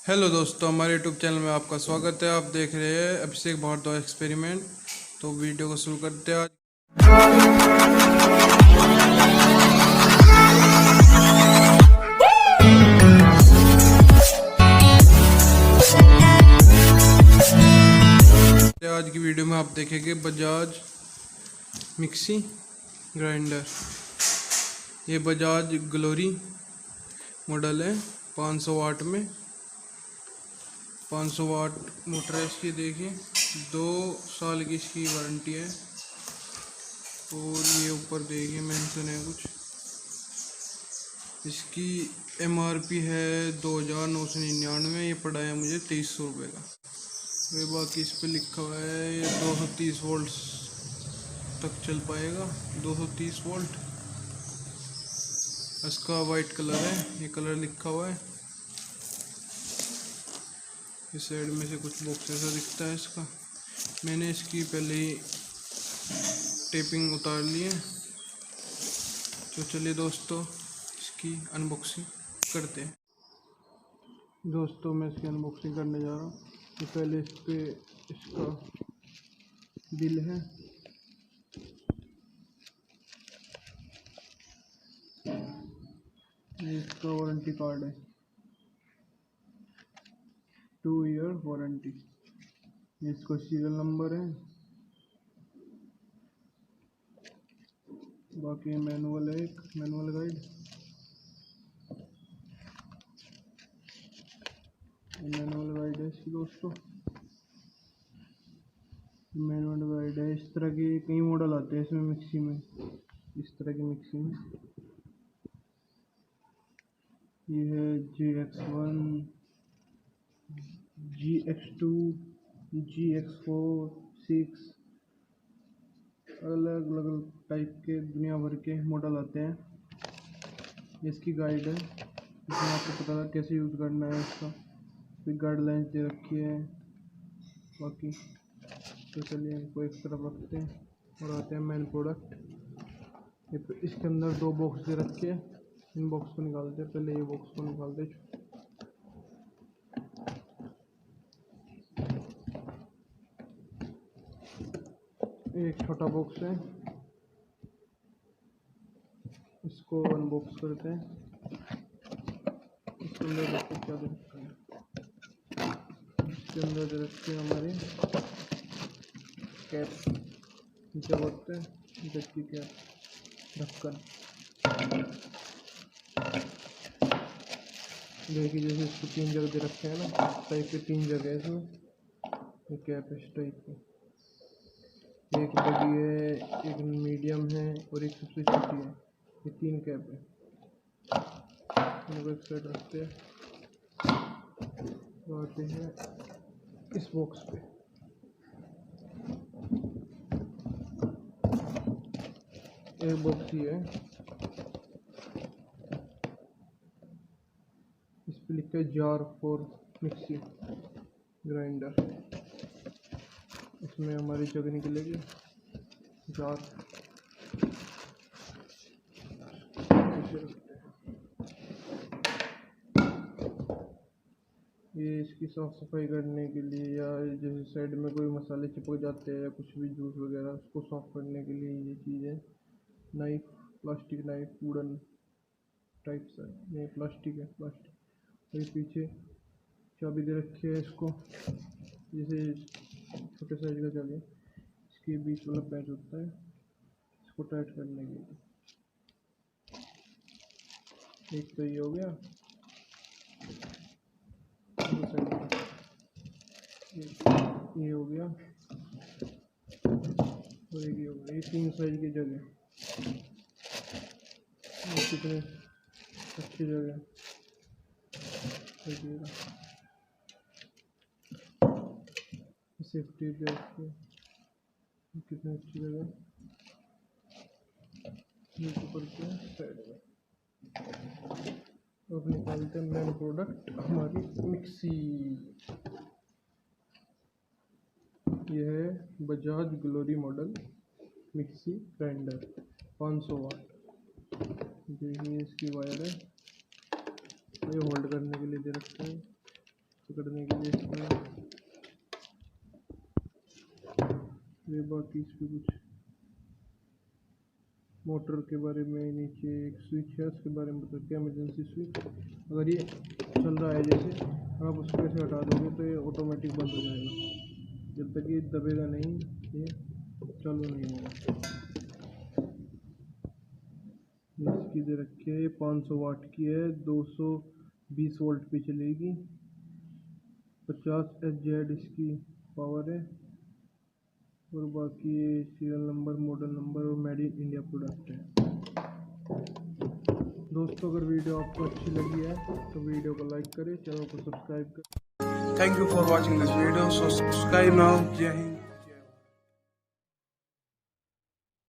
Hello दोस्तों, हमारे YouTube channel में आपका स्वागत है। आप देख रहे हैं अभिषेक भारद्वाज एक्सपेरिमेंट। तो वीडियो को शुरू करते हैं। आज की वीडियो में आप देखेंगे बजाज मिक्सी ग्राइंडर। ये बजाज ग्लोरी मॉडल है, 500 वाट में। 500 वाट मोटर है इसकी। देखिए 2 साल की इसकी वारंटी है। और ये ऊपर देखिए मेंशन है कुछ। इसकी एमआरपी है 2999। ये पड़ा है मुझे 2300 रुपये का। ये बाकी इस पे लिखा हुआ है ये 230 वोल्ट तक चल पाएगा। 230 वोल्ट। इसका वाइट कलर है, ये कलर लिखा हुआ है। इस साइड में से कुछ बॉक्स ऐसा दिखता है इसका। मैंने इसकी पहले ही टेपिंग उतार ली है। तो चलिए दोस्तों इसकी अनबॉक्सिंग करते हैं। दोस्तों मैं इसकी अनबॉक्सिंग करने जा रहा हूँ। तो पहले इस पे इसका बिल है। ये इसका वारंटी कार्ड है, 2 ईयर वारंटी। इसका सीरियल नंबर है। बाकी मैनुअल है, एक मैनुअल गाइड। मैनुअल गाइड है इसकी दोस्तों। मैनुअल गाइड है। इस तरह के कई मॉडल आते हैं इसमें मिक्सी में। इस तरह की मिक्सी में ये है GX1, GX2, GX4, 6। अलग अलग टाइप के दुनिया भर के मॉडल आते हैं। इसकी गाइड है, इसमें आपको पता है कैसे यूज़ करना है इसका। फिर गाइडलाइंस दे रखी है। बाकी तो चलिए इनको एक तरफ रखते हैं और आते हैं मेन प्रोडक्ट। इसके अंदर 2 बॉक्स दे रखे हैं। इन बॉक्स को निकालते हैं। पहले ये बॉक्स को निकालते हैं। एक छोटा बॉक्स है, इसको अनबॉक्स करते हैं। इसके अंदर देखते क्या दे रखा है। इसके अंदर दे रखी है हमारी कैप, नीचे बोलते हैं जग की कैप, ढक्कन। देखिए जैसे इसको 3 जगह दे रखे हैं ना, इस टाइप के 3 जगह है इसमें। ये कैप इस टाइप की, एक बड़ी है, एक मीडियम है और एक सबसे छोटी है। ये 3 कैप है। इनको एक साइड रखते हैं। आते हैं इस बॉक्स पे। एक बॉक्स ही है, इस पे लिखा है जार फॉर मिक्सी ग्राइंडर। इसमें हमारी जग निकलेगी, जार। ये इसकी साफ़ सफाई करने के लिए, या जैसे साइड में कोई मसाले चिपक जाते हैं या कुछ भी जूस वगैरह, उसको साफ़ करने के लिए ये चीज़ है। Knife, plastic knife, wooden type से। ये प्लास्टिक है, प्लास्टिक। और पीछे चाबी दे रखी है इसको, जैसे छोटे साइज का चाबी। इसके बीच वाला पैच होता है इसको टाइट करने के लिए। एक तो ये हो गया, ये हो गया और एक ये हो गया। ये 3 साइज की जगह, कितने अच्छी जगह। सेफ्टी दे रखी है, कितनी अच्छी जगह। नीचे करते हैं साइड में। अब निकालते हैं मेन प्रोडक्ट, हमारी मिक्सी। यह है Bajaj glory model mixie grinder, 500 वाट। देखिए इसकी वायर है, ये होल्ड करने के लिए दे रखा है। पकड़ने के लिए इसका। ये बाकी इस पे कुछ मोटर के बारे में, नीचे एक स्विच है उसके बारे में बता के, इमरजेंसी स्विच। अगर ये चल रहा है जैसे, आप उसको ऐसे हटा दोगे तो ये ऑटोमेटिक बंद हो जाएगा। जब तक ये दबेगा नहीं ये चालू नहीं होगा। इसकी दे रखी है 500 वाट की है, 220 वोल्ट पे चलेगी, 50 एच इसकी पावर है। और बाकी सीरियल नंबर, मॉडल नंबर और मेड इन इंडिया प्रोडक्ट है। दोस्तों अगर वीडियो आपको अच्छी लगी है तो वीडियो को लाइक करें, चैनल को सब्सक्राइब करें। Thank you for watching this video. So subscribe now. Jai Hind.